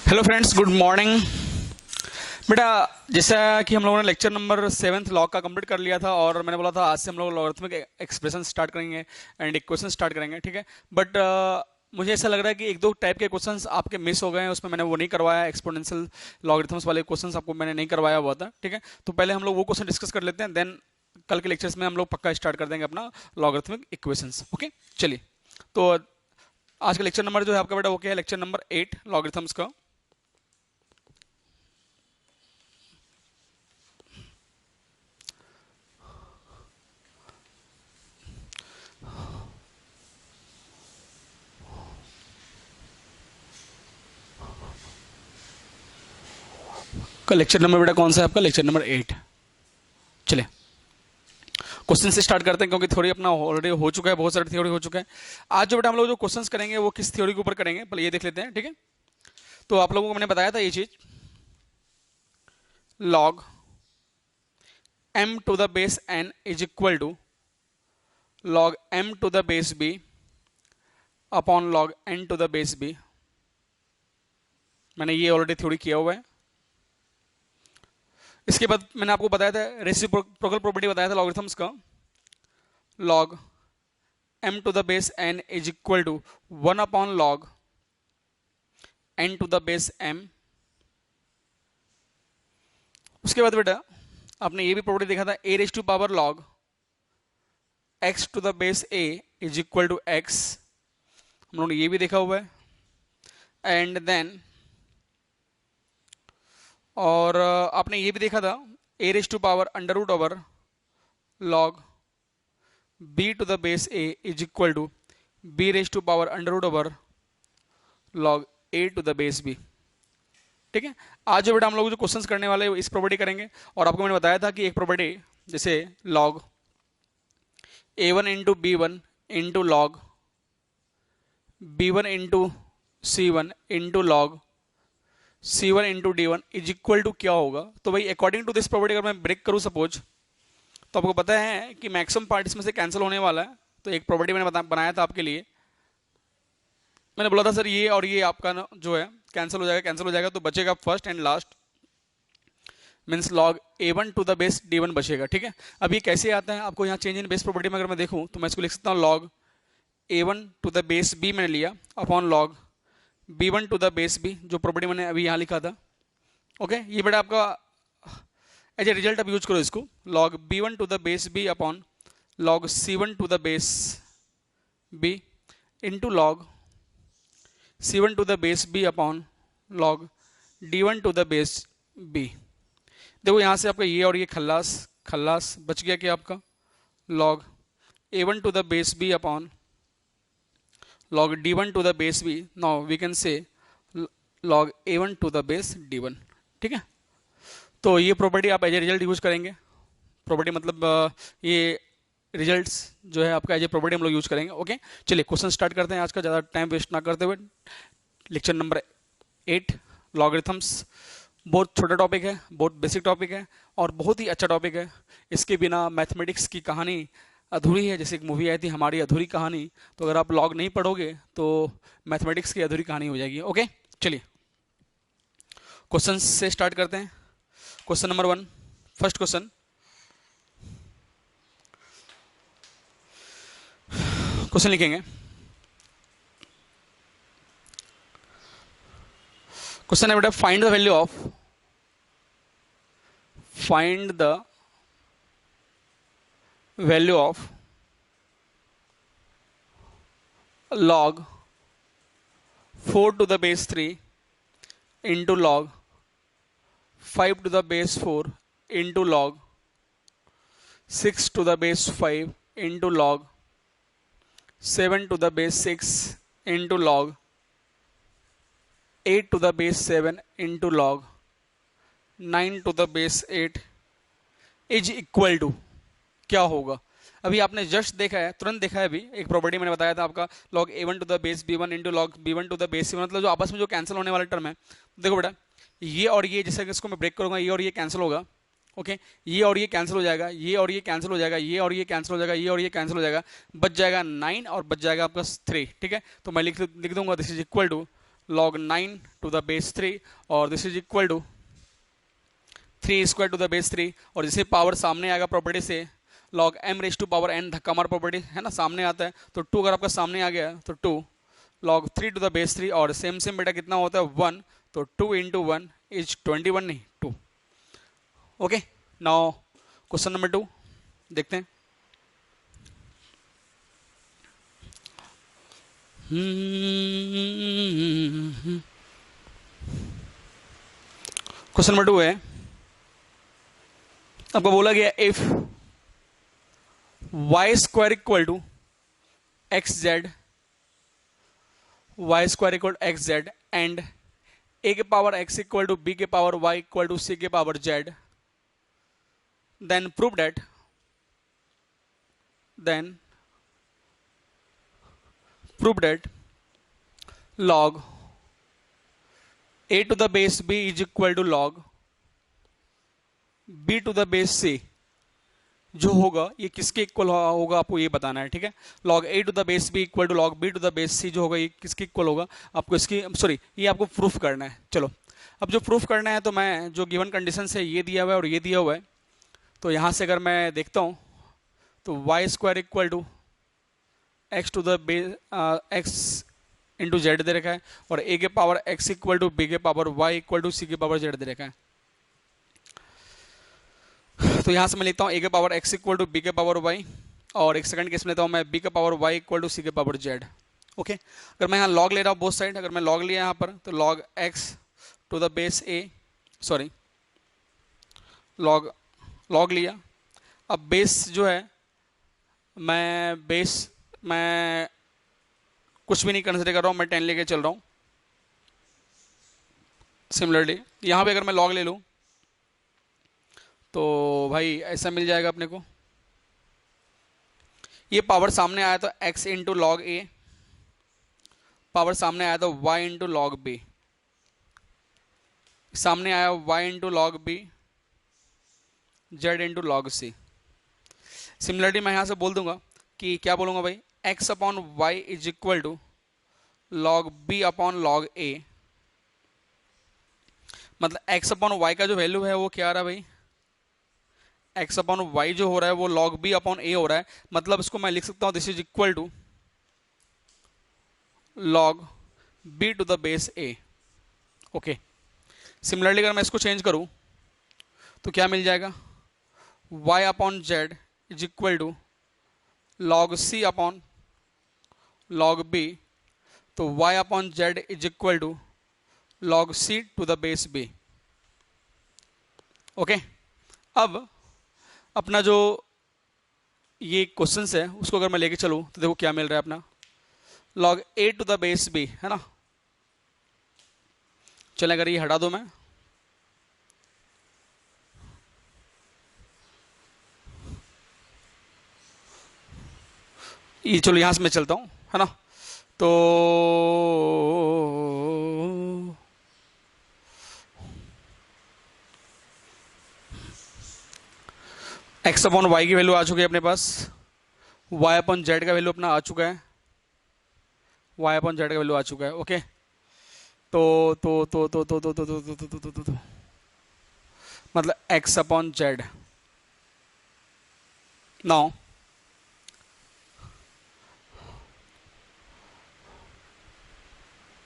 Hello friends, good morning. बेटा, जैसा कि हम लोगों ने लेक्चर नंबर 7 लॉग का कंप्लीट कर लिया था और मैंने बोला था आज से हम लोग लॉगरिथमिक एक्सप्रेशन स्टार्ट करेंगे एंड इक्वेशन स्टार्ट करेंगे, ठीक है। बट मुझे ऐसा लग रहा है कि एक दो टाइप के क्वेश्चंस आपके मिस हो गए हैं, उसमें मैंने वो नहीं करवाया। एक्सपोनेंशियल लॉगरिथम्स वाले क्वेश्चंस आपको मैंने नहीं करवाया हुआ था, ठीक है। तो पहले हम लोग वो क्वेश्चन डिस्कस कर लेते हैं, देन कल के लेक्चर्स में हम लोग पक्का स्टार्ट कर देंगे अपना लॉगरिथमिक इक्वेशंस। ओके, चलिए। तो आज का लेक्चर नंबर जो है आपका बेटा वो क्या है, लेक्चर नंबर 8 लॉगरिथम्स का। का लेक्चर नंबर बेटा कौन सा है आपका, लेक्चर नंबर 8। चलिए क्वेश्चन से स्टार्ट करते हैं, क्योंकि थ्योरी अपना ऑलरेडी हो चुका है, बहुत सारे थ्योरी हो चुका है। आज जो बेटा हम लोग जो क्वेश्चंस करेंगे वो किस थ्योरी के ऊपर करेंगे, पहले ये देख लेते हैं, ठीक है। तो आप लोगों को मैंने बताया था ये चीज, log m to the base n is equal to log m to the base b upon log n to the base b। मैंने ये ऑलरेडी थ्योरी किया हुआ है। इसके बाद मैंने आपको बताया था रेसिप्रोकल प्रॉपर्टी बताया था लॉगरिथम्स का, log m to the base n is equal to 1 upon log n to the base m। उसके बाद बेटा आपने ये भी प्रॉपर्टी देखा था, a raise to power log x to the base a is equal to x। हम लोगों ने ये भी देखा हुआ है। एंड देन और आपने ये भी देखा था, a raise to power under root over log b to the base a is equal to b raise to power under root over log a to the base b, ठीक है। आज जो बेटा हम लोग जो क्वेश्चंस करने वाले हैं इस प्रॉपर्टी करेंगे। और आपको मैंने बताया था कि एक प्रॉपर्टी जैसे log a1 into B one into log b1 into c1 into log c1 into d1 is equal to क्या होगा। तो भाई अकॉर्डिंग टू दिस प्रॉपर्टी अगर मैं ब्रेक करूं सपोज, तो आपको पता है कि मैक्सिमम पार्ट इसमें से कैंसिल होने वाला है। तो एक प्रॉपर्टी मैंने बनाया था आपके लिए, मैंने बोला था सर ये और ये आपका जो है कैंसिल हो जाएगा, तो बचेगा first and last, means log a1 to the base d1 बचेगा, ठीक है। अब ये कैसे आता है, आपको यहाँ चेंज इन बेस प्रॉपर्टी में अगर मैं देखूँ तो मैं इसको लिख सकता हूँ log a1 to the base b मैंने लिया upon log b1 to the base b, जो प्रॉपर्टी मैंने अभी यहाँ लिखा था। ओके, ये बेटा आपका एज ए रिजल्ट अब यूज करो इसको, log b1 to the base b upon log c1 to the base b into log c1 to the base b upon log d1 to the base b। देखो यहाँ से आपका ये और ये खल्लास खल्लास बच गया कि आपका log a1 to the base b upon log d1 to the base b। Now we can say log a1 to the base d1, ठीक है। तो ये प्रॉपर्टी आप एज ए रिजल्ट यूज करेंगे। प्रॉपर्टी मतलब ये रिजल्ट्स जो है आपका एज ए प्रॉपर्टी हम लोग यूज करेंगे। ओके, चलिए क्वेश्चन स्टार्ट करते हैं आज का, ज़्यादा टाइम वेस्ट ना करते हुए। लेक्चर नंबर 8 लॉगरिथम्स, बहुत छोटा टॉपिक है, बहुत बेसिक टॉपिक है और बहुत ही अच्छा टॉपिक है। इसके बिना मैथमेटिक्स की कहानी अधूरी है, जैसे एक मूवी आई थी हमारी अधूरी कहानी। तो अगर आप लॉग नहीं पढ़ोगे तो मैथमेटिक्स की अधूरी कहानी हो जाएगी। ओके, चलिए क्वेश्चन से स्टार्ट करते हैं। Question number 1, first question. Question लिखेंगे, क्वेश्चन है बेटा find the value of log 4 to the base 3 into log 5 to the base 4 into log 6 to the base 5 into log 7 to the base 6 into log 8 to the base 7 into log 9 to the base 8 is equal to क्या होगा। अभी आपने just देखा है, तुरंत देखा है, अभी एक प्रॉपर्टी मैंने बताया था आपका log a1 to the base b1 into log b1 to the base c1, मतलब जो आपस में जो कैंसिल होने वाला टर्म है। देखो बेटा ये और ये, जैसे कि इसको मैं ब्रेक करूंगा, ये और ये कैंसिल होगा। ओके, ये और ये कैंसिल हो जाएगा, ये और ये कैंसिल हो जाएगा, ये और ये कैंसिल हो जाएगा, ये और ये कैंसिल हो जाएगा, बच जाएगा 9 और बच जाएगा आपका 3, ठीक है। तो मैं लिख दूंगा this is equal to log 9 to the base 3 और this is equal to 3 square to the base 3 और जिसे पावर सामने आएगा प्रॉपर्टी से log m raise to power n धक्का मार प्रॉपर्टी है ना सामने आता है तो 2 अगर आपका सामने आ गया तो 2 log 3 टू द बेस 3 और सेम सेम बेटा कितना होता है 1 तो 2 इंटू 1 इज 21 नहीं 2। ओके नाउ क्वेश्चन नंबर 2 देखते हैं। क्वेश्चन नंबर 2 है, आपको बोला गया if y square equal to X Z Y square equal to X Z and a के power x equal to b के power y equal to c के power z, then prove that log a to the base b is equal to log b to the base c जो होगा ये किसके equal होगा आपको ये बताना है। ठीक है, log a to the base b equal to log b to the base c जो होगा ये किसके इक्वल होगा आपको इसकी सॉरी ये आपको प्रूफ करना है। चलो अब जो प्रूफ करना है तो मैं जो गिवन कंडीशन है ये दिया हुआ है और ये दिया हुआ है तो यहाँ से अगर मैं देखता हूँ तो Y square equal to X to the base X into Z दे रखा है और ए के power X equal to B के power Y equal to C के पावर जेड दे रखा है। तो यहाँ से मैं लिखता हूँ ए के power X equal to B के पावर वाई और एक सेकंड केस में लेता हूँ मैं बी के power Y equal to C के पावर जेड। ओके अगर मैं यहाँ लॉग ले रहा हूँ बोथ साइड, अगर मैं लॉग लिया यहाँ पर तो log X to the base A sorry log लिया। अब बेस जो है मैं कुछ भी नहीं कंसिडर कर रहा हूँ, मैं 10 लेके चल रहा हूँ। सिमिलरली यहाँ पे अगर मैं लॉग ले लूँ तो भाई ऐसा मिल जाएगा अपने को, ये पावर सामने आया तो x इंटू लॉग ए, पावर सामने आया तो y इंटू लॉग बी, सामने आया y into log B z into log C. Similarity मैं यहाँ से बोल दूंगा कि क्या बोलूँगा भाई x upon Y is equal to log B upon log A, मतलब x अपॉन वाई का जो वैल्यू है वो क्या आ रहा है भाई x अपॉन वाई जो हो रहा है वो लॉग बी अपॉन ए हो रहा है, मतलब इसको मैं लिख सकता हूँ this is equal to log B to the base A. Okay similarly अगर मैं इसको चेंज करूँ तो क्या मिल जाएगा y upon Z is equal to log C upon log B, तो y upon Z is equal to log C to the base B. Okay अब अपना जो ये क्वेश्चंस है उसको अगर मैं लेके चलूँ तो देखो क्या मिल रहा है अपना log A to the base B है ना। चले अगर ये हटा दो मैं ये, चलो यहां से मैं चलता हूं है ना। तो एक्स अपॉन वाई की वैल्यू आ चुकी है अपने पास, वाई अपॉन जेड का वैल्यू अपना आ चुका है, वाई अपॉन जेड का वैल्यू आ चुका है। ओके तो मतलब x upon Z now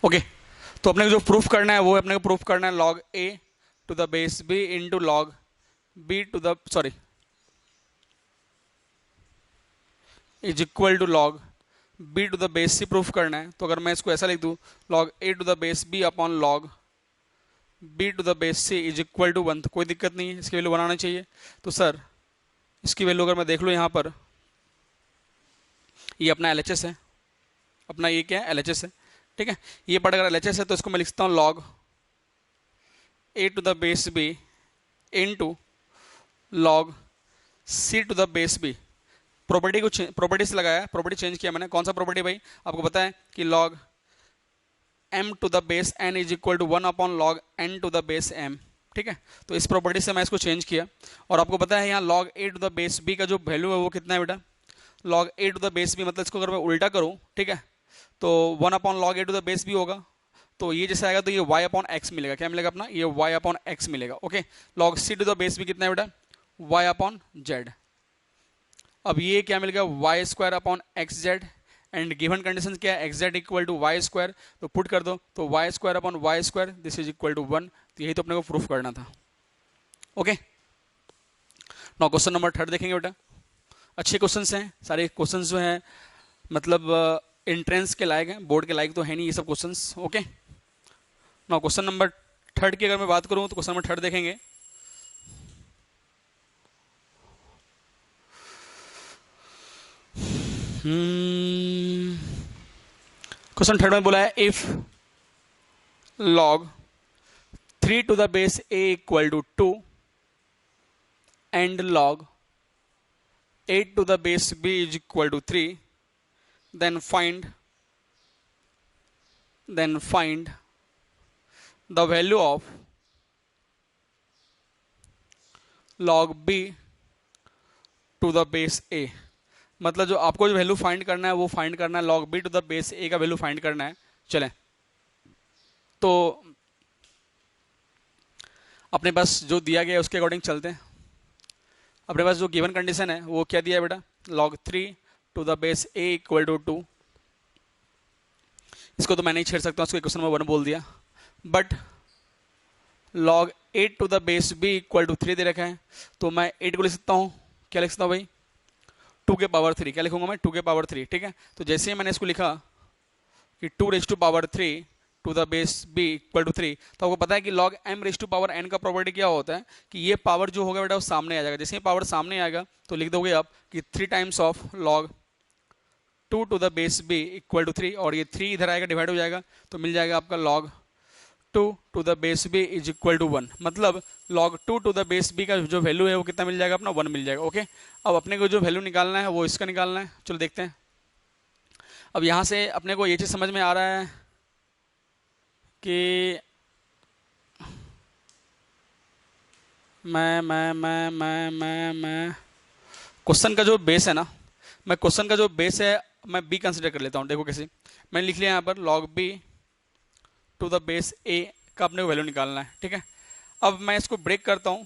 okay तो अपने को जो प्रूफ करना है वो अपने को प्रूफ करना है log A to the base B into log B to the sorry is equal to log B to the base C proof करना है। तो अगर मैं इसको ऐसा लिख दूँ log A to the base B upon log B to the base C is equal to 1 तो कोई दिक्कत नहीं है, इसकी वैल्यू बनाना चाहिए। तो सर इसकी वैल्यू अगर मैं देख लूँ यहाँ पर ये अपना LHS है, अपना ये क्या है LHS है, ठीक है। ये पार्ट अगर LHS है तो इसको मैं लिखता हूँ log A to the base B into log C to the base B. Property को प्रॉपर्टी से लगाया, प्रॉपर्टी चेंज किया मैंने, कौन सा प्रॉपर्टी भाई आपको पता है कि log m to the base n is equal to 1 upon log n to the base m, ठीक है। तो इस प्रॉपर्टी से मैं इसको चेंज किया और आपको पता है यहाँ log a to the base b का जो वैल्यू है वो कितना है बेटा log a to the base b, मतलब इसको अगर मैं उल्टा करूँ ठीक है तो 1 upon log a to the base b होगा। तो ये जैसे आएगा तो ये y अपॉन एक्स मिलेगा, क्या मिलेगा अपना, ये y अपॉन एक्स मिलेगा। Okay, log c to the base भी कितना है बेटा, y अपॉन जेड। अब ये क्या मिल गया, Y square upon X Z, and given condition क्या है, X Z equal to Y square, तो पुट कर दो, तो Y square upon Y square this is equal to 1। तो यही तो अपने को प्रूफ करना था। ओके, नाउ क्वेश्चन नंबर 3 देखेंगे बेटा। अच्छे क्वेश्चंस हैं सारे, क्वेश्चंस जो हैं मतलब एंट्रेंस के लायक हैं, बोर्ड के लायक तो है नहीं ये सब questions. Okay, now question number 3 की अगर मैं बात करूं तो क्वेश्चन नंबर 3 देखेंगे। क्वेश्चन 3 में बोला है if log 3 to the base a equal to 2 and log 8 to the base b is equal to 3, then find the value of log b to the base a। मतलब जो आपको जो value find करना है वो फाइंड करना है log b to the base a का वैल्यू फाइंड करना है। चलें, तो अपने पास जो दिया गया है उसके अकॉर्डिंग चलते हैं। अपने पास जो गिवन कंडीशन है वो क्या दिया है बेटा, log 3 to the base a equal to 2। इसको तो मैं नहीं छेड़ सकता, उसको क्वेश्चन नंबर 1 बोल दिया। But log 8 to the base b equal to 3 दे रखा है, तो मैं 8 को लिख सकता हूँ, क्या लिख सकता हूँ भाई, 2 के पावर 3। क्या लिखूंगा मैं, 2 के पावर 3। ठीक है, तो जैसे ही मैंने इसको लिखा कि 2 raise to power 3 to the base b equal to 3, तो आपको पता है कि log m raise to power n का प्रॉपर्टी क्या होता है कि ये पावर जो होगा बेटा वो सामने आ जाएगा। जैसे ही पावर सामने आएगा तो लिख दोगे आप कि 3 times of log 2 to the base b equal to 3, और ये 3 इधर आएगा डिवाइड हो जाएगा, तो मिल जाएगा आपका log 2 to the base b is equal to 1। मतलब log 2 to the base b का जो वैल्यू है वो कितना मिल जाएगा अपना, 1 मिल जाएगा। ओके, अब अपने को जो वैल्यू निकालना है वो इसका निकालना है। चलो देखते हैं। अब यहाँ से अपने को ये चीज़ समझ में आ रहा है कि मैं क्वेश्चन का जो बेस है ना, मैं क्वेश्चन का जो बेस है मैं बी कंसिडर कर लेता हूँ। देखो कैसे, मैंने लिख लिया यहाँ पर log b to the base a का अपने को वैल्यू निकालना है। ठीक है, अब मैं इसको ब्रेक करता हूँ,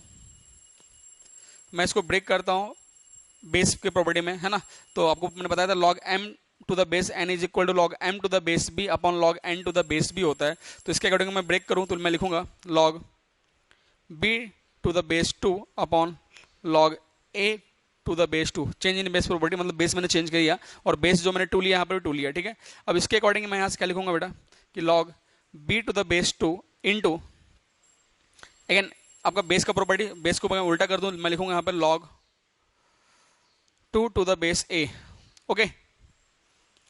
बेस के प्रॉपर्टी में, है ना। तो आपको मैंने बताया था log m to the base n is equal to log m to the base b upon log n to the base b होता है। तो इसके अकॉर्डिंग मैं ब्रेक करूँ तो मैं लिखूंगा log b to the base 2 upon log a to the base 2। Change in base property, मतलब बेस मैंने चेंज किया और बेस जो मैंने 2 लिया यहाँ पर 2 लिया। ठीक है, अब इसके अकॉर्डिंग मैं यहाँ से क्या लिखूंगा बेटा कि log b to the base 2 into, again आपका बेस का प्रॉपर्टी, बेस को मैं उल्टा कर दूं, मैं लिखूंगा यहाँ पर log 2 to the base a। Okay,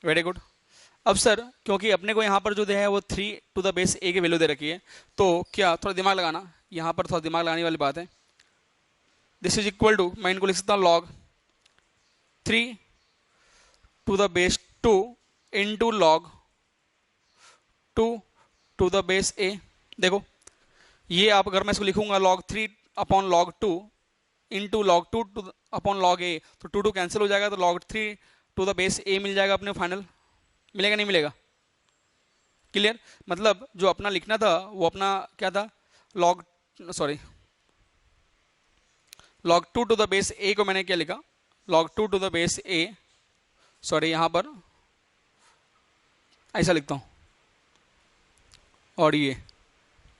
very good. अब सर क्योंकि अपने को यहाँ पर जो दिया है वो 3 टू द बेस a की वैल्यू दे रखी है, तो क्या थोड़ा दिमाग लगाना, यहाँ पर थोड़ा दिमाग लगाने वाली बात है। दिस इज इक्वल टू, मैं इनको लिख सकता हूँ log 3 to the base 2 into log 2 to the base a। देखो ये आप अगर मैं इसको लिखूंगा log 3 upon log 2 into log 2 upon log a, तो 2 कैंसिल हो जाएगा, तो log 3 to the base a मिल जाएगा अपने फाइनल। मिलेगा नहीं मिलेगा, क्लियर। मतलब जो अपना लिखना था वो अपना क्या था, log 2 to the base a को मैंने क्या लिखा, log 2 to the base a, यहाँ पर ऐसा लिखता हूं, और ये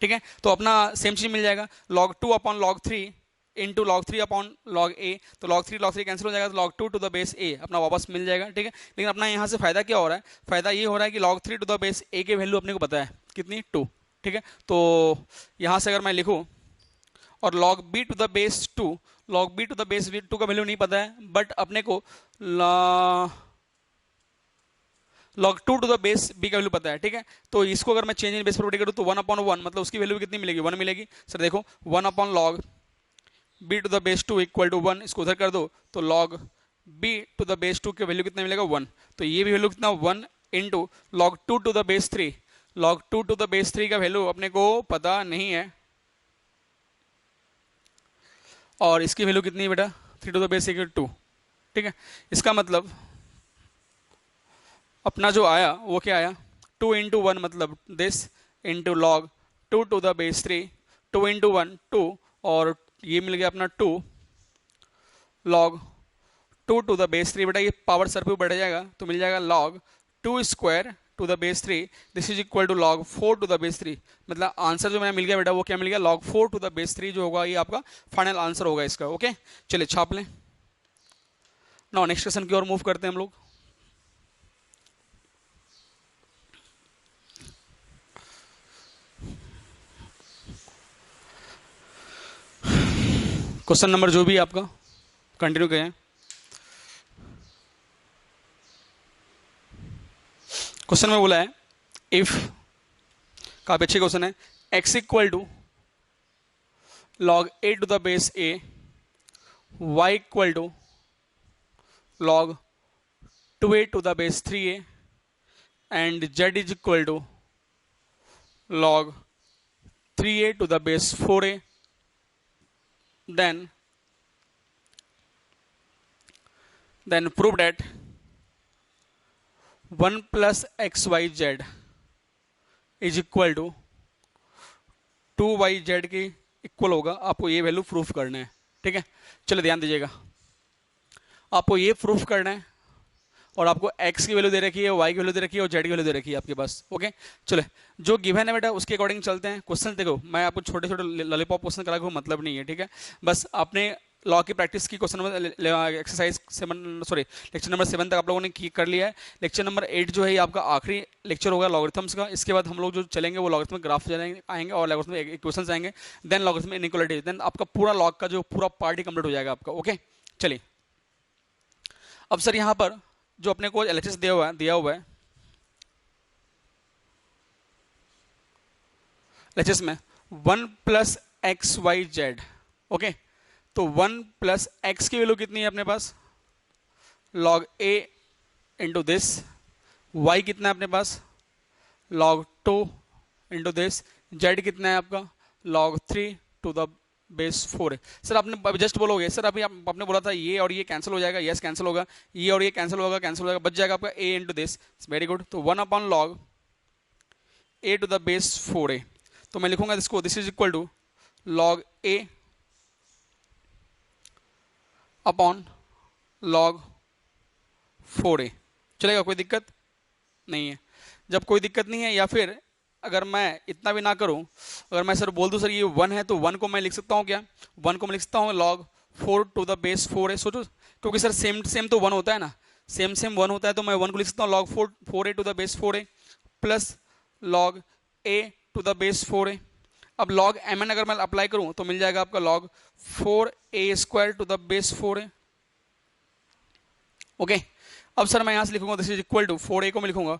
ठीक है, तो अपना सेम चीज मिल जाएगा log 2 upon log 3 into log 3 upon log a, तो log 3 कैंसिल हो जाएगा, तो log 2 to the base a अपना वापस मिल जाएगा। ठीक है, लेकिन अपना यहाँ से फायदा क्या हो रहा है, फायदा ये हो रहा है कि log 3 to the base a की वैल्यू अपने को पता है कितनी, 2। ठीक है, तो यहाँ से अगर मैं लिखूँ और log b to the base 2, log b to the base 2 का वैल्यू नहीं पता है, बट अपने को log 2 to the base b का वैल्यू पता है। ठीक है, तो इसको अगर मैं चेंज इन बेस प्रॉपर्टी करूँ तो 1 अपॉन 1, मतलब उसकी वैल्यू कितनी मिलेगी, 1 मिलेगी। सर देखो 1 upon log b to the base 2 equal to 1, इसको उधर कर दो तो log b to the base 2 की वैल्यू कितना मिलेगा, 1। तो ये भी वैल्यू कितना, 1 into log 2 to the base 3, log 2 to the base 3 का वैल्यू अपने को पता नहीं है, और इसकी वैल्यू कितनी है बेटा, 3 टू द बेस 2। ठीक है, इसका मतलब अपना जो आया वो क्या आया, 2 इंटू 1 मतलब this into log 2 to the base 3, 2 into 1 2, और ये मिल गया अपना 2 लॉग 2 टू द बेस 3। बेटा ये पावर सर पे बढ़ जाएगा तो मिल जाएगा log 2 square to the base 3, this is equal to log 4 to the base 3। मतलब आंसर जो मैंने मिल गया बेटा वो क्या मिल गया, लॉग 4 टू द बेस 3 जो होगा ये आपका फाइनल आंसर होगा इसका। ओके चलिए छाप लें। नाउ नेक्स्ट क्वेश्चन की ओर मूव करते हैं हम लोग। क्वेश्चन नंबर जो भी आपका कंटिन्यू करें। क्वेश्चन में बोला है इफ, काफी अच्छे क्वेश्चन है, x equal to log a to the base a, y equal to log 2a to the base 3a and z is equal to log 3a to the base 4a, then prove that 1 plus xyz is equal to 2yz के equal होगा। आपको ये value proof करना है, ठीक है। चलो ध्यान दीजिएगा, आपको ये प्रूफ करना है और आपको x की वैल्यू दे रखी है, y की वैल्यू दे रखी है और z की वैल्यू दे रखी है आपके पास। ओके चलो जो गिवन है बेटा उसके अकॉर्डिंग चलते हैं। क्वेश्चन देखो, मैं आपको छोटे छोटे लॉलीपॉप क्वेश्चन करा को मतलब नहीं है, ठीक है। बस आपने लॉ की प्रैक्टिस की, question number exercise 7 sorry lecture number 7 तक आप लोगों ने कर लिया है। लेक्चर नंबर 8 जो है ये आपका आखिरी लेक्चर होगा लॉगरिथम्स का। इसके बाद हम लोग जो चलेंगे वो लॉगरिथम ग्राफ आएंगे और लॉगरिथम इक्वेशंस आएंगे, देन लॉगरिथम इनइक्वालिटी, देन आपका पूरा लॉग का जो पूरा पार्ट ही कंप्लीट हो जाएगा आपका। ओके चलिए अब सर यहाँ पर जो अपने को एलएचएस दिया हुआ है एलएचएस में 1 plus X Y Z. Okay तो 1 प्लस एक्स की वैल्यू कितनी है अपने पास, log A into this, Y कितना है अपने पास लॉग 2 इंटू दिस, जेड कितना है आपका लॉग 3 टू द बेस 4 है। सर आपने जस्ट बोलोगे सर अभी आपने बोला था ये और ये कैंसिल हो जाएगा, यस कैंसिल होगा, ये और ये कैंसिल होगा, कैंसिल हो जाएगा, बच जाएगा आपका a into this. Very good. तो 1 upon log a to the base 4a, तो मैं लिखूंगा इसको, this is equal to log a upon log 4a। चलेगा, कोई दिक्कत नहीं है। जब कोई दिक्कत नहीं है या फिर अगर मैं इतना भी ना करूं, अगर मैं सर बोल दूं सर ये 1 है तो 1 को मैं लिख सकता हूं क्या, 1 को मैं लिख सकता हूं log 4 to the base 4a। सोचो क्योंकि सर सेम सेम तो 1 होता है ना, सेम सेम 1 होता है, तो मैं 1 को लिख सकता हूं log 4a to the base 4a plus log a to the base 4a। अब लॉग mn अगर मैं अप्लाई करूं तो मिल जाएगा आपका log 4a square to the base 4a। Okay अब सर मैं यहां से लिखूंगा this is equal to 4a को मैं लिखूंगा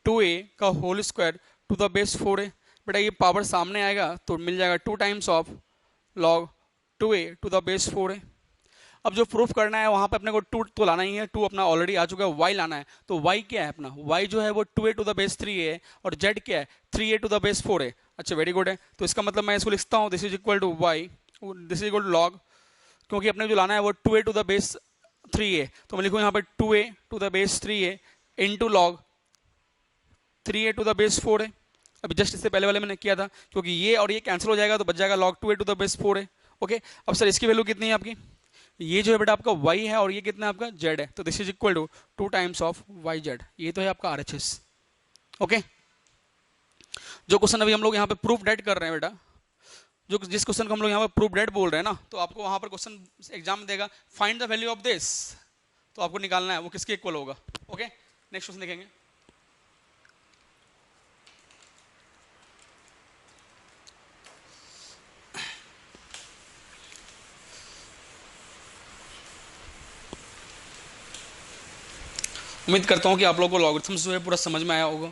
2a का whole square to the base 4a। बेटा ये पावर सामने आएगा तो मिल जाएगा 2 times of log 2a to the base 4a। अब जो प्रूफ करना है वहां पे अपने को 2 तो लाना ही है, 2 अपना ऑलरेडी आ चुका है, y लाना है। तो y क्या है अपना, y जो है वो 2a to the base 3a है और z क्या है 3a to the base 4a। अच्छा वेरी गुड है। तो इसका मतलब मैं इसको लिखता हूँ this is equal to y, this is equal to log, क्योंकि अपने जो लाना है वो 2a to the base 3a, तो मैं लिखूँ यहाँ पे 2a to the base 3a into log 3a to the base 4a। अभी जस्ट इससे पहले वाले मैंने किया था, क्योंकि ये और ये कैंसिल हो जाएगा तो बच जाएगा log 2a to the base 4a। Okay अब सर इसकी वैल्यू कितनी है आपकी, ये जो है बेटा आपका y है और ये कितना है आपका z है, तो this is equal to 2 times of yz। ये तो है आपका RHS। ओके जो क्वेश्चन अभी हम लोग यहाँ पे प्रूफ डेट कर रहे हैं बेटा, जो जिस क्वेश्चन को हम लोग यहाँ पे प्रूफ डेट बोल रहे हैं ना, तो आपको वहाँ पर क्वेश्चन एग्जाम में देगा find the value of this, तो आपको निकालना है वो किसके इक्वल होगा। ओके नेक्स्ट क्वेश्चन देखेंगे। उम्मीद करता हूं कि आप लोगों को लॉगरिथम्स जो है पूरा समझ में आया होगा।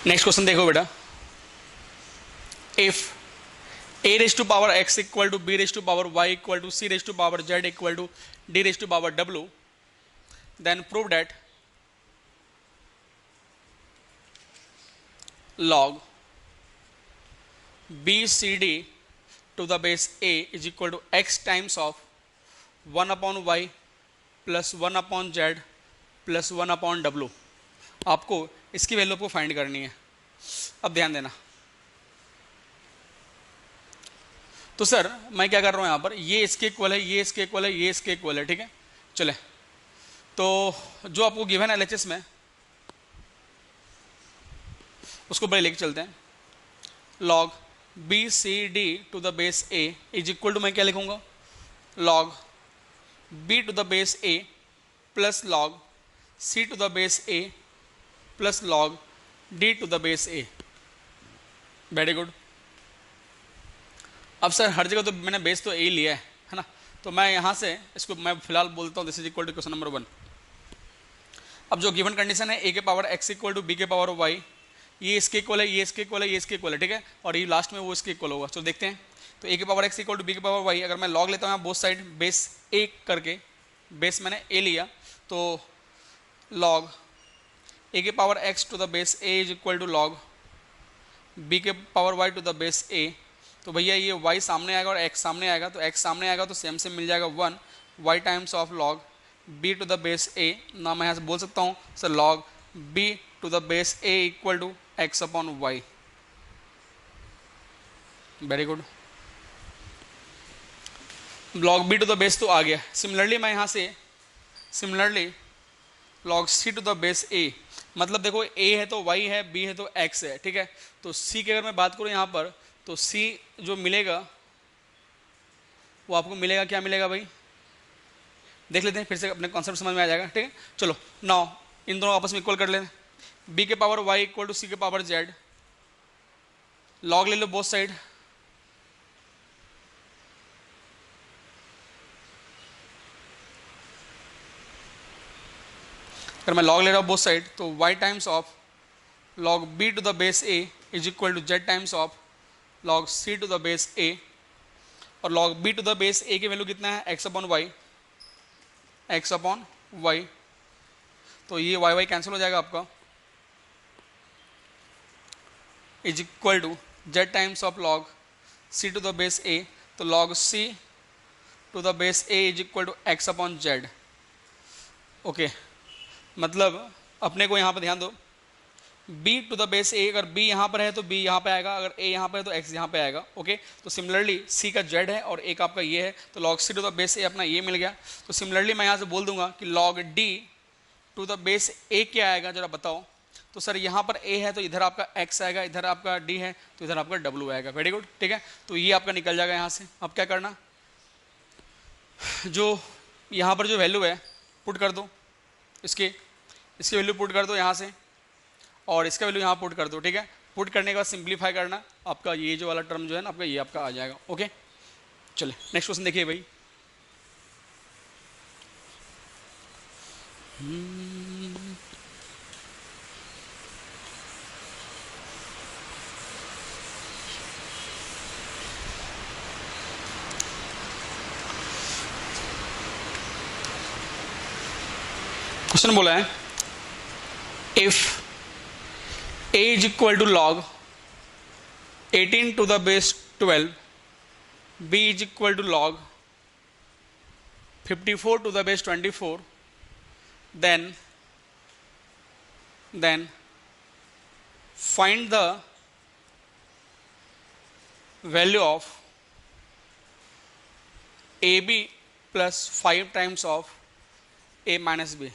नेक्स्ट क्वेश्चन देखो बेटा, if a raise to power x equal to b raise to power y equal to c raise to power z equal to d raise to power w, then prove that log BCD to the base A is equal to x times of 1 upon y plus 1/z plus 1/w। आपको इसकी value आपको find करनी है। अब ध्यान देना, तो sir मैं क्या कर रहा हूँ यहाँ पर, ये इसके इक्वल है, ये इसके इक्वल है, ये इसके इक्वल है, ठीक है। चले, तो जो आपको गिवन है LHS में उसको पहले लेके चलते हैं। Log BCD to the base A is equal to, मैं क्या लिखूंगा, log B to the base A plus log C to the base A plus log D to the base A। Very good. अब sir हर जगह तो मैंने base तो A लिया है ना, तो मैं यहाँ से इसको मैं फिलहाल बोलता हूँ this is equal to question number 1। अब जो गिवन कंडीशन है A के power x equal to B के पावर y, ये इसके इक्वल है, ये इसके इक्वल है, ये इसके इक्वल है, ठीक है, और ये लास्ट में वो इसके इक्वल होगा। तो देखते हैं, तो A के power x equal to B के पावर y, अगर मैं लॉग लेता हूँ यहाँ बोथ साइड बेस A करके, बेस मैंने A लिया, तो लॉग A के power x to the base A is equal to log B के power y to the base A। तो भैया ये y सामने आएगा और x सामने आएगा, तो x सामने आएगा तो सेम से मिल जाएगा 1 y times of log b to the base a। ना मैं यहाँ से बोल सकता हूँ sir log b to the base a equal to x upon y। Very good, log b to the base तो आ गया। सिमिलरली मैं यहाँ से similarly log c to the base a, मतलब देखो a है तो y है, b है तो x है, ठीक है। तो c की अगर मैं बात करूँ यहाँ पर, तो c जो मिलेगा वो आपको मिलेगा, क्या मिलेगा भाई, देख लेते हैं फिर से, अपने कॉन्सेप्ट समझ में आ जाएगा, ठीक है। चलो नाउ इन दोनों आपस में इक्वल कर लेते हैं। b के power y equal to c के पावर z, लॉग ले लो बोथ साइड, अगर मैं लॉग ले रहा हूँ बोथ साइड तो y times of log b to the base a is equal to z times of log c to the base a, और log b to the base a की value कितना है, x upon y, x upon y। तो ये y y cancel हो जाएगा आपका, is equal to z times of log c to the base a, तो log c to the base a is equal to x upon z। Okay, मतलब अपने को यहाँ पर ध्यान दो, b to the base a, अगर b यहाँ पर है तो b यहाँ पे आएगा, अगर a यहाँ पर है तो x यहाँ पे आएगा। ओके, तो सिमिलरली c का z है और a का आपका ये है, तो log c to the base a अपना ये मिल गया। तो सिमिलरली मैं यहाँ से बोल दूंगा कि log d to the base a क्या आएगा, जरा बताओ। तो सर यहाँ पर a है तो इधर आपका x आएगा, इधर आपका d है तो इधर आपका w आएगा। वेरी गुड, ठीक है, तो ये आपका निकल जाएगा यहाँ से। अब क्या करना, जो यहाँ पर जो वैल्यू है पुट कर दो, इसकी वैल्यू पुट कर दो यहाँ से, और इसका वैल्यू यहाँ पुट कर दो, ठीक है। पुट करने के बाद सिंप्लीफाई करना, आपका ये जो वाला टर्म जो है ना आपका ये आपका आ जाएगा। ओके, चले नेक्स्ट क्वेश्चन देखिए भाई। क्वेश्चन बोला है if a is equal to log 18 to the base 12, b is equal to log 54 to the base 24, then find the value of ab plus 5 times of a minus b,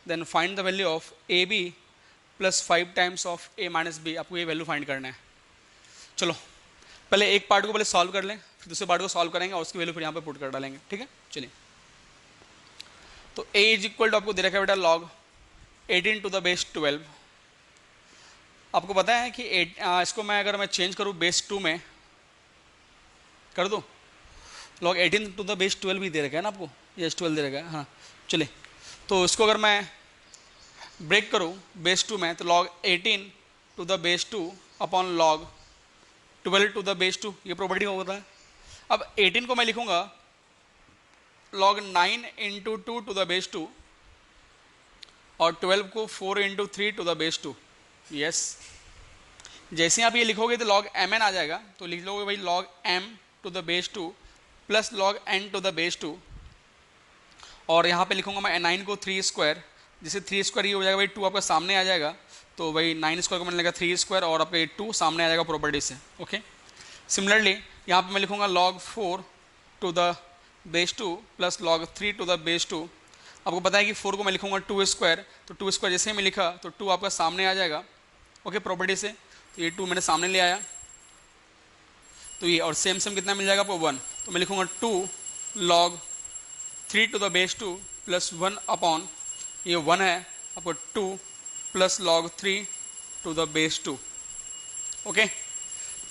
then find the value of ab plus 5 times of a minus b. आपको ये value find करना है। चलो पहले एक part को पहले solve कर लें, फिर दूसरे पार्ट को सॉल्व करेंगे और उसकी वैल्यू फिर यहाँ पे पुट कर डालेंगे, ठीक है। चलिए, तो a इज इक्वल टू आपको दे रखा है बेटा लॉग 18 टू द बेस 12। आपको पता है कि इसको अगर मैं चेंज करूँ बेस 2 में कर दूँ, लॉग 18 टू द बेस 12 भी दे रखा है ना आपको, ये 12 दे रखा है, हाँ। चलिए, तो इसको अगर मैं ब्रेक करूँ बेस 2 में, तो log 18 to the base 2 upon log 12 to the base 2, ये प्रॉपर्टी होता है। अब 18 को मैं लिखूंगा log 9 into 2 to the base 2 और 12 को 4 into 3 to the base 2। Yes, जैसे आप ये लिखोगे तो लॉग mn आ जाएगा, तो लिख लोगे भाई log m to the base 2 plus log n to the base 2, और यहाँ पे लिखूंगा मैं 9 को 3 स्क्वायर, जैसे 3 स्क्वायर ये हो जाएगा भाई 2 आपका सामने आ जाएगा, तो भाई 9 स्क्वायर को मैंने लगा 3 स्क्वायर और आपका 2 सामने आ जाएगा प्रॉपर्टी से। ओके, सिमिलरली यहाँ पे मैं लिखूंगा log 4 to the base 2 plus log 3 to the base 2। आपको पता है कि 4 को मैं लिखूंगा 2 स्क्वायर, तो 2 स्क्वायर जैसे ही मैं लिखा तो 2 आपका सामने आ जाएगा। ओके, प्रॉपर्टी से तो ये 2 मैंने सामने ले आया, तो ये और सेम सेम कितना मिल जाएगा आपको 1, तो मैं लिखूंगा 2 log 3 to the base 2 plus 1 upon ये 1 है आपको 2 plus log 3 to the base 2। Okay,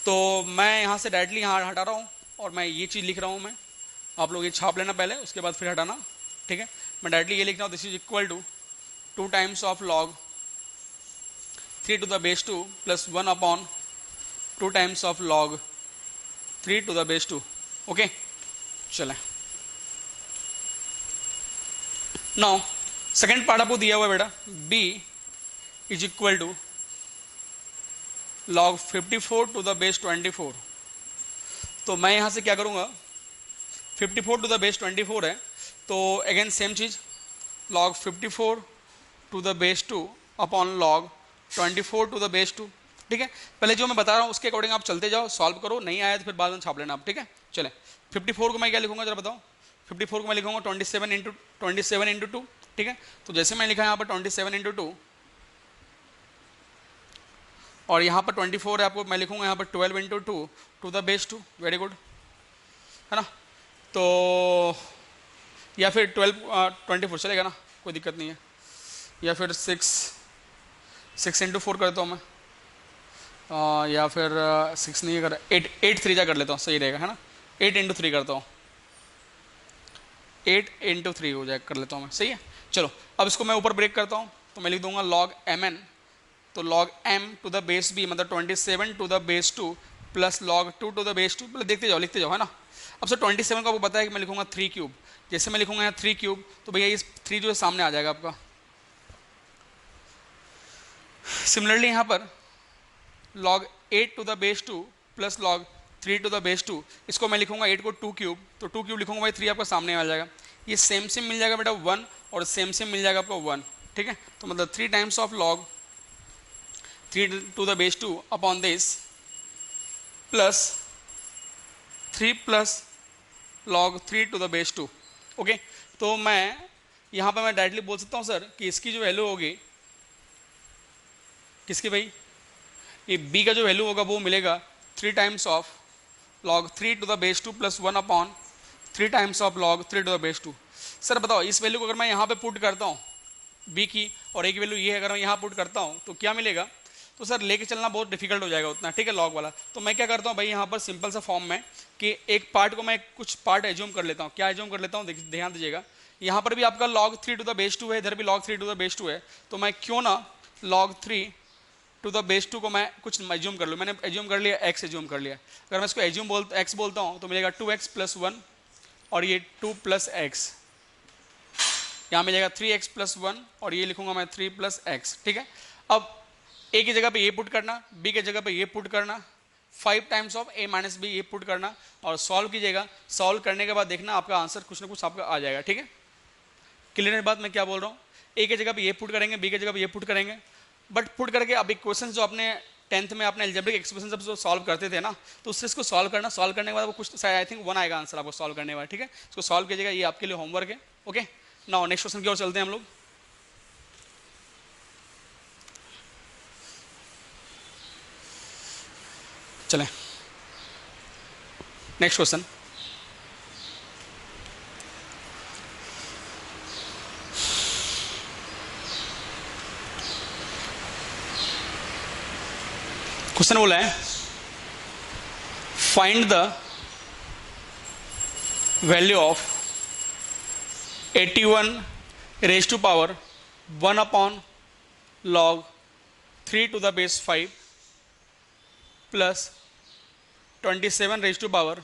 तो मैं यहाँ से डायरेक्टली यहाँ हटा रहा हूँ और मैं ये चीज़ लिख रहा हूँ, मैं आप लोग ये छाप लेना पहले, उसके बाद फिर हटाना। ठीक है, मैं डायरेक्टली ये लिख रहा हूँ, this is equal to 2 times of log 3 to the base 2 plus 1 upon 2 times of log 3 to the base 2। Okay, चलें नाउ सेकेंड पार्ट आपको दिया हुआ है बेटा, b is equal to log 54 to the base 24। तो मैं यहाँ से क्या करूँगा, 54 टू द बेस 24 है, तो अगेन सेम चीज़ log 54 to the base 2 upon log 24 to the base 2। ठीक है, पहले जो मैं बता रहा हूँ उसके अकॉर्डिंग आप चलते जाओ, सॉल्व करो, नहीं आया तो फिर बाद में छाप लेना आप। ठीक है, चले 54 को मैं क्या लिखूंगा जरा बताओ, 54 को मैं लिखूंगा 27 इंटू 2। ठीक है, तो जैसे मैं लिखा यहाँ पर 27 इंटू 2 और यहाँ पर 24 है, आपको मैं लिखूंगा यहाँ पर 12 into 2 to the base 2। Very good, है ना, तो या फिर 24 चलेगा ना, कोई दिक्कत नहीं है, या फिर 6 इंटू 4 करता हूँ मैं, या फिर 6 नहीं कर 8 3 जा कर लेता हूँ, सही रहेगा, है ना, 8 इंटू 3 करता हूँ, 8 इंटू 3 हो जाए कर लेता हूँ मैं, सही है। चलो अब इसको मैं ऊपर ब्रेक करता हूँ, तो मैं लिख दूंगा log mn, तो log m to the base b मतलब 27 to the base 2 plus log 2 to the base 2, मतलब देखते जाओ लिखते जाओ, है ना। अब सर 27 को आपको पता है कि मैं लिखूंगा 3 क्यूब, जैसे मैं लिखूंगा यहाँ 3 क्यूब तो भैया इस 3 जो है सामने आ जाएगा आपका। सिमिलरली यहाँ पर log 8 to the base 2 plus log 3 to the base 2, इसको मैं लिखूंगा 8 को 2 क्यूब, तो 2 क्यूब लिखूंगा भाई 3 आपका सामने आ जाएगा, ये सेम सेम मिल जाएगा बेटा 1 और सेम सेम मिल जाएगा आपको 1। ठीक है, तो मतलब 3 times of log 3 to the base 2 upon this plus 3 plus log 3 to the base 2। Okay, तो मैं यहाँ पर मैं डायरेक्टली बोल सकता हूँ सर कि इसकी जो वैल्यू होगी, किसकी भाई, ये b का जो वैल्यू होगा वो मिलेगा 3 times of log 3 to the base 2 plus 1 upon 3 times of log 3 to the base 2। Sir बताओ इस वैल्यू को अगर मैं यहाँ पे पुट करता हूँ b की, और एक वैल्यू ये है अगर मैं यहाँ पुट करता हूँ तो क्या मिलेगा, तो सर लेके चलना बहुत डिफिकल्ट हो जाएगा उतना। ठीक है, लॉग वाला, तो मैं क्या करता हूँ भाई यहाँ पर सिंपल सा फॉर्म में कि एक पार्ट को मैं कुछ पार्ट एज्यूम कर लेता हूँ। क्या एज्यूम कर लेता हूँ, ध्यान दीजिएगा, यहाँ पर भी आपका log 3 टू द बेस 2 है, इधर भी log 3 टू द बेस 2 है, तो मैं क्यों ना log 3 टू द बेस 2 को मैं कुछ एज्यूम कर लूँ। मैंने एज्यूम कर लिया, x एज्यूम कर लिया, अगर मैं इसको एज्यूम x बोलता हूँ तो मिलेगा 2x प्लस 1 और ये 2 प्लस एक्स, यहाँ मिलेगा 3x प्लस 1 और ये लिखूंगा मैं 3 प्लस एक्स। ठीक है, अब a की जगह पे ये पुट करना, b की जगह पे ये पुट करना, 5 times of a minus b ये पुट करना और सॉल्व कीजिएगा। सॉल्व करने के बाद देखना आपका आंसर कुछ ना कुछ आपका आ जाएगा। ठीक है, क्लियर है बात मैं क्या बोल रहा हूँ, a की जगह पे ये पुट करेंगे, b की जगह पे ये पुट करेंगे, बट पुट करके अभी क्वेश्चन जो आपने 10th में आपने एल्जेब्रिक एक्सप्रेशन जब जो सॉल्व करते थे ना, तो उससे इसको सॉल्व करना, सॉल्व करने के बाद वो कुछ आई थिंक 1 आएगा आंसर आपको सॉल्व करने के बाद। ठीक है, इसको सॉल्व कीजिएगा, ये आपके लिए होमवर्क है। ओके, नाउ नेक्स्ट क्वेश्चन की ओर चलते हैं हम लोग। चलें नेक्स्ट क्वेश्चन, क्वेश्चन बोला है find the value of 81 raise to power 1 upon log 3 to the base 5 plus 27 raise to power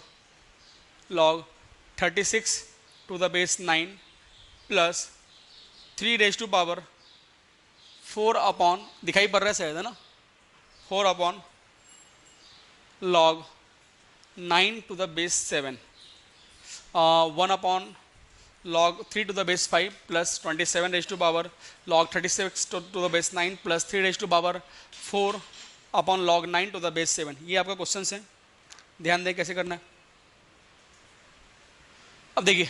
log 36 to the base 9 plus 3 raise to power 4 upon, दिखाई पड़ रहा है शायद, है ना, 4 upon log 9 to the base 7, 1 upon log 3 to the base 5 plus 27 raised to power log 36 to the base 9 plus 3 raised to power 4 upon log 9 to the base 7। ये आपका question है, ध्यान दें कैसे करना है। अब देखिए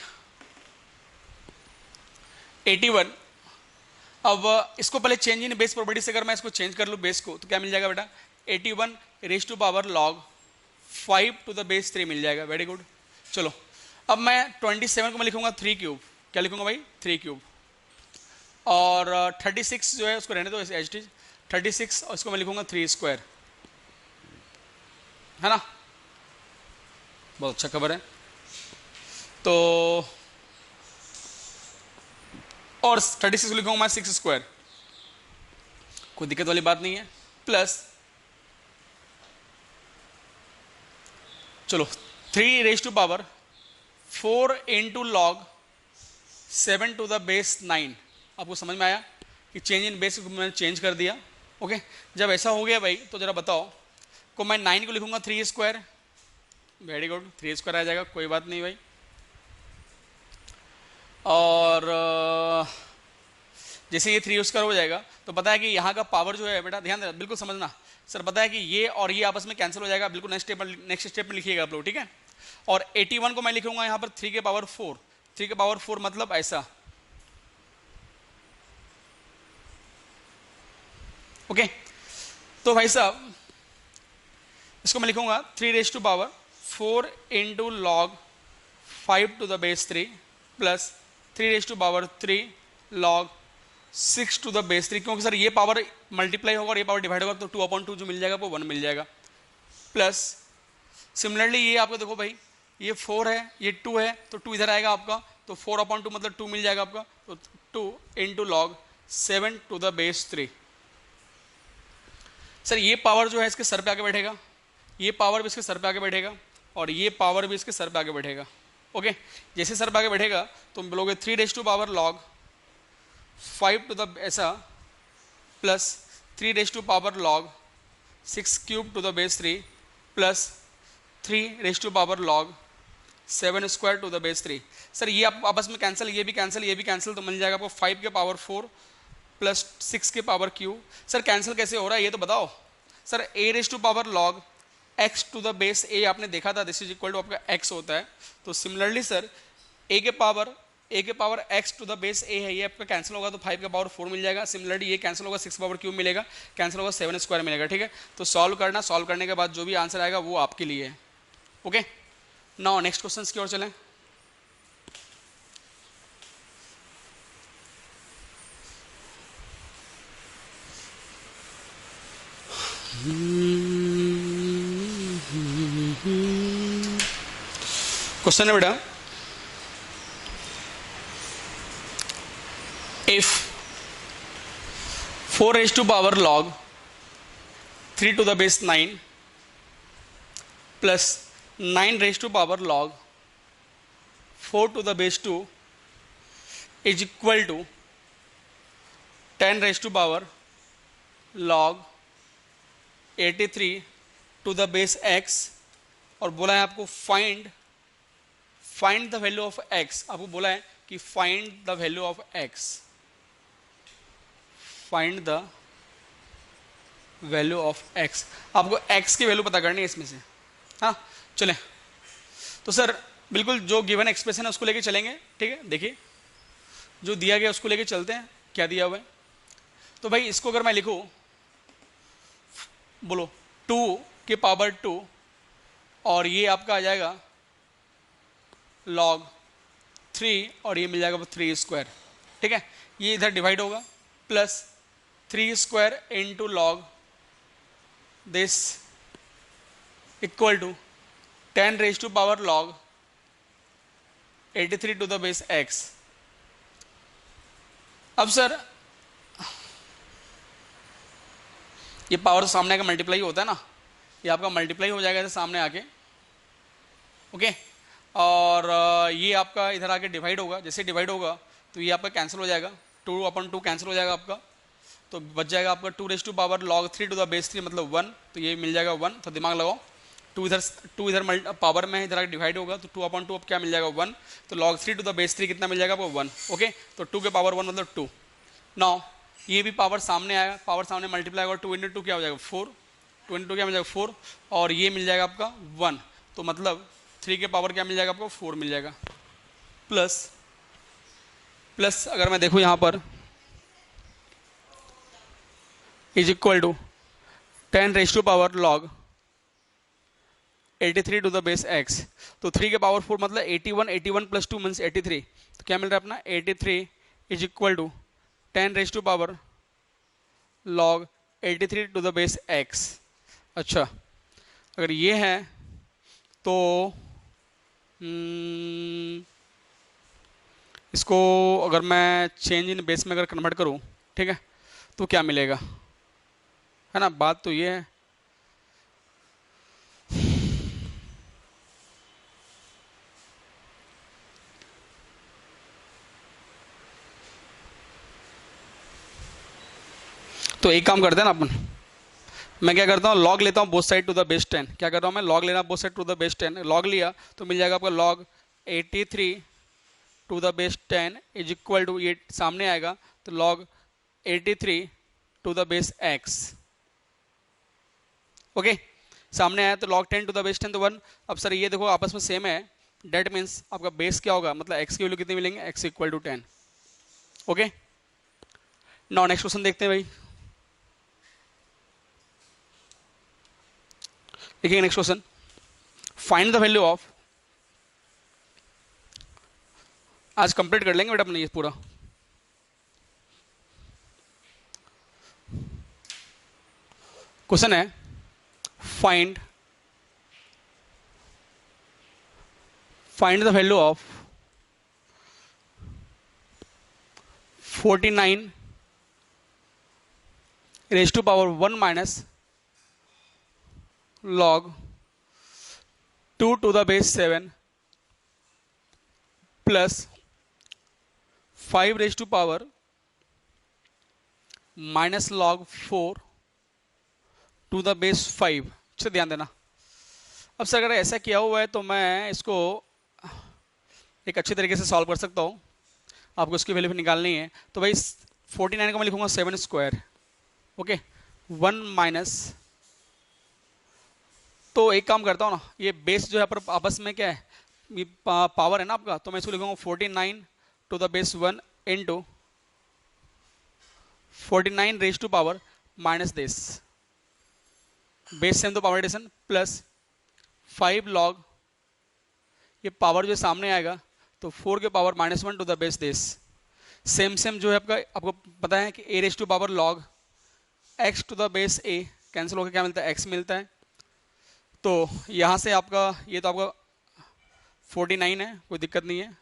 81, अब इसको पहले चेंज इन बेस प्रॉपर्टी से अगर मैं इसको चेंज कर लूँ बेस को तो क्या मिल जाएगा बेटा, 81 raise to power log 5 to the base 3 मिल जाएगा। Very good. चलो अब मैं 27 को मैं लिखूंगा 3 क्यूब, क्या लिखूंगा भाई 3 क्यूब, और 36 जो है उसको रहने दो एच टी 36, और इसको मैं लिखूंगा 3 स्क्वायर, है ना, बहुत अच्छा खबर है। तो और 36 लिखूंगा मैं 6 स्क्वायर, कोई दिक्कत वाली बात नहीं है, प्लस चलो 3 raise to power 4 into log 7 to the base 9। आपको समझ में आया कि चेंज इन बेस को मैंने चेंज कर दिया। ओके, जब ऐसा हो गया भाई तो जरा बताओ को मैं 9 को लिखूंगा 3 स्क्वायर, वेरी गुड 3 स्क्वायर आ जाएगा, कोई बात नहीं भाई। और जैसे ये 3 स्क्वायर हो जाएगा तो पता है कि यहाँ का पावर जो है बेटा, ध्यान देना बिल्कुल समझना सर, पता है कि ये और ये आपस में कैंसिल हो जाएगा, बिल्कुल नेक्स्ट स्टेप में लिखिएगा आप लोग, ठीक है। और 81 को मैं लिखूंगा यहाँ पर 3 के पावर 4, 3 के पावर 4 मतलब ऐसा, ओके। तो भाई साहब इसको मैं लिखूंगा 3 raise to power 4 into log 5 to the base 3 plus 3 raise to power 3 log 6 to the base 3, क्योंकि सर ये पावर मल्टीप्लाई होगा और ये पावर डिवाइड होगा तो 2/2 जो मिल जाएगा वो 1 मिल जाएगा। प्लस सिमिलरली ये आपको देखो भाई ये 4 है ये 2 है तो 2 इधर आएगा आपका, तो 4/2 मतलब 2 मिल जाएगा आपका, तो 2 into log 7 to the base 3। Sir ये पावर जो है इसके सर पे आके बैठेगा, ये पावर भी इसके सर पे आके बैठेगा, और ये पावर भी इसके सर पे आके बैठेगा। ओके, जैसे सर पे आके बैठेगा तो हम बोलोगे 3 raise to power log 5 to the ऐसा plus 3 raise to power log 6 cube to the base 3 plus 3 raise to power log 7 square to the base 3। Sir ये आप आपस में कैंसिल, ये भी कैंसिल ये भी कैंसिल, तो मिल जाएगा आपको 5 के पावर 4 प्लस 6 के पावर क्यू। सर कैंसिल कैसे हो रहा है ये तो बताओ। Sir a raise to power log x to the base a आपने देखा था, दिस इज इक्वल टू आपका x होता है, तो सिमिलरली सर a के power x to the base a है, ये आपका कैंसिल होगा तो 5 के पावर 4 मिल जाएगा। सिमिलरली ये कैंसिल होगा 6 पावर क्यूब मिलेगा, कैंसिल होगा 7 स्क्वायर मिलेगा, ठीक है। तो सॉल्व करना, सॉल्व करने के बाद जो भी आंसर आएगा वो आपके लिए है। ओके, नाउ नेक्स्ट क्वेश्चन की ओर चलें। क्वेश्चन है बेटा, if 4 raised to power log 3 to the base 9 plus 9 raised to power log 4 to the base 2 is equal to 10 raised to power log 83 to the base x, और बोला है आपको find the value of x, आपको बोला है कि find the value of x, find the value of x, आपको x की वैल्यू पता करनी है इसमें से। हाँ चलें, तो सर बिल्कुल जो गिवन एक्सप्रेशन है उसको लेके चलेंगे, ठीक है। देखिए जो दिया गया उसको लेके चलते हैं, क्या दिया हुआ है। तो भाई इसको अगर मैं लिखूं, बोलो 2 के पावर 2 और ये आपका आ जाएगा log 3 और ये मिल जाएगा 3 स्क्वायर, ठीक है। ये इधर डिवाइड होगा plus 3 square into log this equal to 10 raise to power log 83 to the base x। अब सर ये पावर तो सामने का मल्टीप्लाई होता है ना, ये आपका मल्टीप्लाई हो जाएगा सामने आके, ओके। और ये आपका इधर आके डिवाइड होगा, जैसे डिवाइड होगा तो ये आपका कैंसिल हो जाएगा, 2/2 कैंसिल हो जाएगा आपका, तो बच जाएगा आपका 2 raise to power log 3 to the base 3 मतलब 1, तो ये मिल जाएगा 1, तो दिमाग लगाओ टू इधर पावर में इधर डिवाइड होगा तो 2/2 अब क्या मिल जाएगा 1, तो log 3 टू द बेस 3 कितना मिल जाएगा आपको 1। ओके, तो 2 के पावर 1 मतलब 2। नाउ ये भी पावर सामने आएगा, पावर सामने मल्टीप्लाई होगा, 2 इंटू 2 क्या हो जाएगा 4, 2 इंटू 2 क्या मिल जाएगा 4, और ये मिल जाएगा आपका 1, तो मतलब 3 के पावर क्या मिल जाएगा आपको 4 मिल जाएगा। प्लस प्लस अगर मैं देखूँ यहाँ पर is equal to 10 raise to power log 83 to the base x, तो 3 के पावर 4 मतलब 81, 81 प्लस 2 मीन्स 83, तो क्या मिल रहा है अपना 83 is equal to 10 raise to power log 83 to the base x। अच्छा, अगर ये है तो इसको अगर मैं चेंज इन बेस में अगर कन्वर्ट करूँ, ठीक है, तो क्या मिलेगा, है ना, बात तो ये है। तो एक काम करते हैं ना अपन, मैं क्या करता हूँ लॉग लेता हूँ both side to the base 10। क्या कर रहा हूँ मैं, लॉग लेना both side to the base 10, log लिया तो मिल जाएगा आपका log 83 to the base 10 is equal to, ये सामने आएगा तो log 83 to the base x। Okay, सामने आया तो लॉग 10 टू द बेस 10 तो 1। अब सर ये देखो आपस में सेम है, डेट मीन्स आपका बेस क्या होगा, मतलब x की वैल्यू कितनी मिलेंगे, x equal to 10। Okay, now next question देखते हैं भाई। देखिए next question, find the value of, आज कंप्लीट कर लेंगे बेटा अपने ये पूरा। क्वेश्चन है find the value of 49 raise to power 1 minus log 2 to the base 7 plus 5 raised to power minus log 4 to the base 5। अच्छा ध्यान देना, अब सर अगर ऐसा किया हुआ है तो मैं इसको एक अच्छे तरीके से सॉल्व कर सकता हूँ, आपको इसकी वैल्यू भी निकालनी है। तो भाई 49 को मैं लिखूंगा 7 स्क्वायर, ओके, 1 माइनस, तो एक काम करता हूँ ना, ये बेस जो है पर आपस में क्या है, ये पावर है ना आपका, तो मैं इसको लिखूंगा 49 to the base 1 into 49 raise to power minus this, base same तो पावर एडिशन, प्लस 5 लॉग, ये पावर जो सामने आएगा तो 4 के power -1 to the base this, same same जो है आपका, आपको पता है कि a raise to power log x to the base a, cancel होकर क्या मिलता है x मिलता है। तो यहाँ से आपका ये तो आपका 49 है, कोई दिक्कत नहीं है।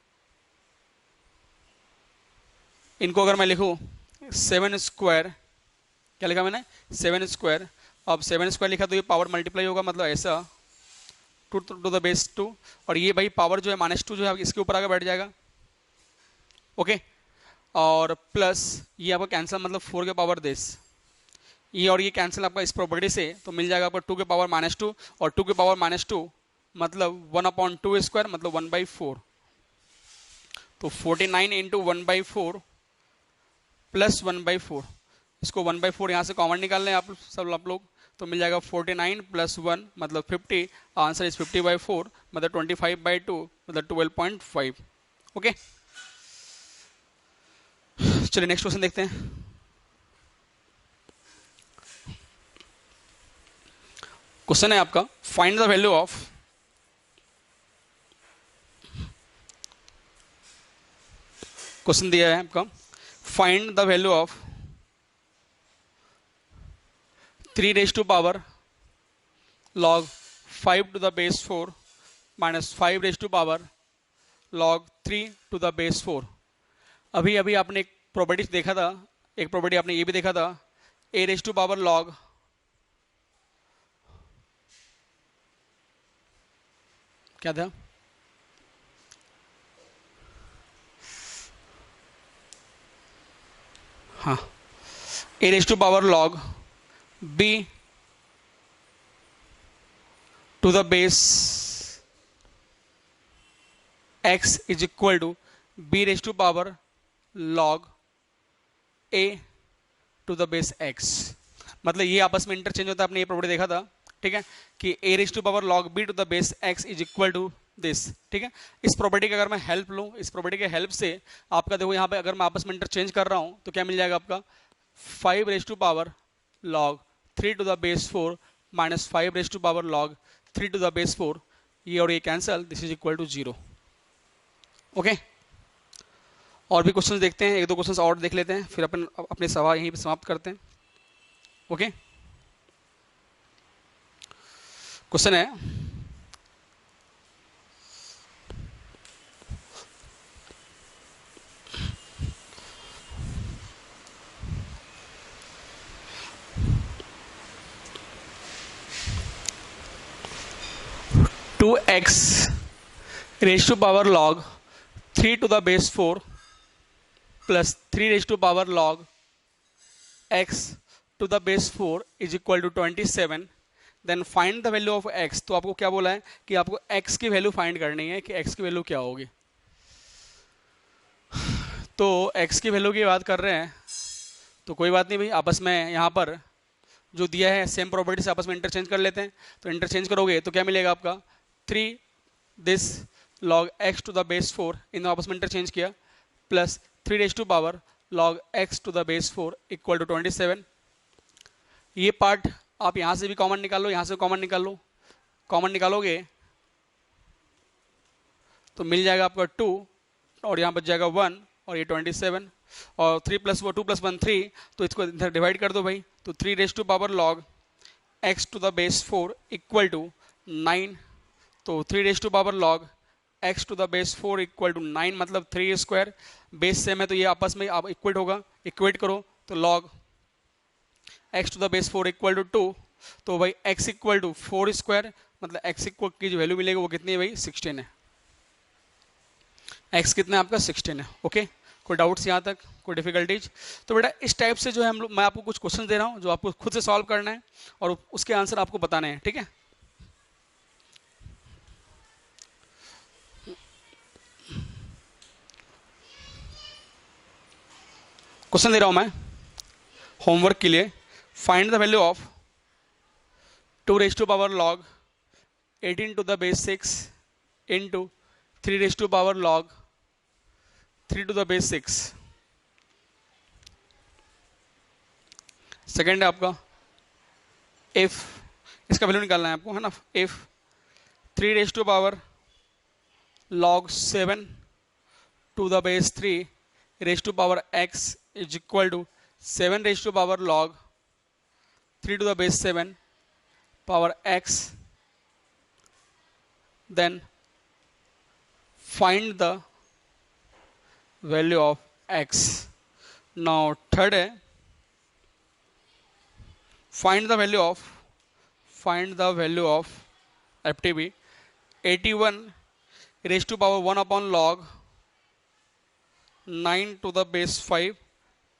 इनको अगर मैं लिखूँ 7 स्क्वायर, क्या लिखा मैंने 7 स्क्वायर, अब 7 स्क्वायर लिखा तो ये पावर मल्टीप्लाई होगा, मतलब ऐसा 2 टू द बेस 2, और ये भाई पावर जो है -2 जो है इसके ऊपर आकर बैठ जाएगा। ओके, और प्लस ये आपका कैंसिल, मतलब 4 के पावर दिस, ये और ये कैंसिल आपका इस प्रॉपर्टी से, तो मिल जाएगा आपका 2 के पावर -2, और 2 के पावर -2 मतलब 1/2 स्क्वायर, मतलब 1/4, तो 49 इंटू 1/4 प्लस 1/4, इसको 1/4 यहाँ से कॉमन निकाल लें आप सब आप लोग, तो मिल जाएगा 49 प्लस 1 मतलब 50, आंसर इज 50/4 मतलब 25/2 मतलब 12.5। ओके, चलिए नेक्स्ट क्वेश्चन देखते हैं। क्वेश्चन है आपका find the value of, question दिया है आपका find the value of 3 raise to power log 5 to the base 4 minus 5 raise to power log 3 to the base 4। अभी अभी आपने एक प्रॉपर्टी देखा था, एक प्रॉपर्टी आपने ये भी देखा था, a raise to power log, क्या था, हाँ, a raise to power log b to the base x is equal to b raise to power log a to the base x। मतलब ये आपस में इंटरचेंज होता है, आपने ये प्रॉपर्टी देखा था, ठीक है, कि a raise to power log b to the base x is equal to this, ठीक है। इस प्रॉपर्टी का अगर मैं हेल्प लूँ, इस प्रॉपर्टी के हेल्प से आपका देखो यहाँ पे अगर मैं आपस में इंटरचेंज कर रहा हूँ तो क्या मिल जाएगा आपका 5 raise to power log 3 to the base 4 minus 5 raise to power log 3 to the base 4, ये और ये cancel, this is equal to 0। Okay, और भी क्वेश्चंस देखते हैं, एक दो क्वेश्चंस और देख लेते हैं, फिर अपन अपने सवाल यहीं पे समाप्त करते हैं। ओके, क्वेश्चन है 2x raise to power log 3 to the base 4 plus 3 raise to power log x to the base 4 is equal to 27। Then find the value of x। तो आपको क्या बोला है कि आपको x की वैल्यू फाइंड करनी है, कि x की वैल्यू क्या होगी। तो x की वैल्यू की बात कर रहे हैं तो कोई बात नहीं भाई, आपस में यहाँ पर जो दिया है सेम प्रॉपर्टी से आपस में इंटरचेंज कर लेते हैं। तो इंटरचेंज करोगे तो क्या मिलेगा आपका 3 this log x to the base 4, इन आपस में इंटरचेंज किया, plus 3 raise to power log x to the base 4 equal to 27। ये पार्ट आप यहाँ से भी कॉमन निकाल लो, यहाँ से कॉमन निकाल लो, कॉमन निकालोगे तो मिल जाएगा आपका 2 और यहाँ बच जाएगा 1 और ये 27 और 3 प्लस 2 प्लस 1 3, तो इसको इधर डिवाइड कर दो भाई। तो 3 raise to power log x to the base 4 equal to 9। तो 3 raise to power log x to the base 4 equal to 9, मतलब 3 स्क्वायर, बेस सेम है तो ये आपस में आप इक्वेट होगा, इक्वेट करो तो log x to the base 4 equal to 2। तो भाई x इक्वल टू 4 स्क्वायर, मतलब x इक्वल की जो वैल्यू मिलेगी वो कितनी है भाई 16 है। x कितना है आपका 16 है। ओके, कोई डाउट्स यहाँ तक, कोई डिफिकल्टीज? तो बेटा इस टाइप से जो है हम लोग, मैं आपको कुछ क्वेश्चन दे रहा हूँ जो आपको खुद से सॉल्व करना है और उसके आंसर आपको बताने हैं, ठीक है। क्वेश्चन दे रहा हूँ मैं होमवर्क के लिए। Find the value of 2 raise to power log 18 to the base 6 into 3 raise to power log 3 to the base 6। Second है आपका इफ, इसका वैल्यू निकालना है आपको, है ना। If 3 raise to power log 7 to the base 3 raise to power x is equal to 7 raise to power log 3 to the base 7 power x, then find the value of x. Now third है find the value of FTB 81 raised to power 1 upon log 9 to the base 5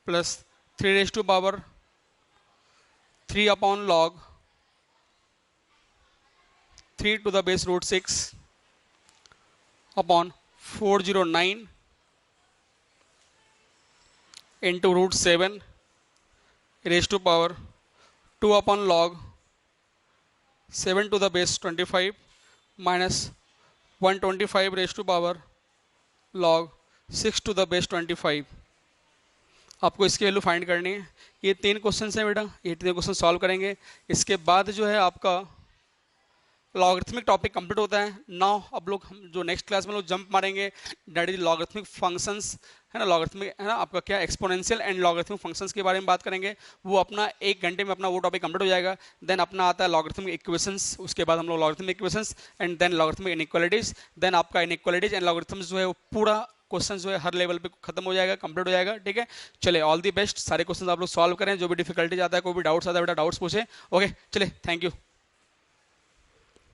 plus 3 raised to power 3 upon log 3 to the base root 6 upon 409 into root 7 raised to power 2 upon log 7 to the base 25 minus 125 raised to power log 6 to the base 25। आपको इसकी value find करनी है। ये 3 question हैं बेटा, ये 3 question solve करेंगे। इसके बाद जो है आपका लॉगरिथमिक टॉपिक कंप्लीट होता है। नाउ अब लोग हम जो नेक्स्ट क्लास में लोग जंप मारेंगे डेट इज लॉगरिथमिक फंक्शंस, है ना। लॉगरिथमिक है ना आपका क्या एक्सपोनेंशियल एंड लॉगरिथमिक फंक्शंस के बारे में बात करेंगे। वो अपना 1 घंटे में अपना वो टॉपिक कंप्लीट हो जाएगा। देन अपना आता है लॉगरिथमिक इक्वेशंस, उसके बाद हम लोग logarithmic equations and then logarithmic inequalities. Then आपका इनइक्वालिटीज एंड लॉगरिथम्स जो है वो पूरा क्वेश्चन जो है हर लेवल पे खत्म हो जाएगा, कंप्लीट हो जाएगा, ठीक है। चले ऑल दी बेस्ट, सारे क्वेश्चन आप लोग सॉल्व करें, जो भी डिफिकल्टीज आता है, कोई भी डाउट्स आता है बेटा डाउट्स पूछे। ओके चले, थैंक यू।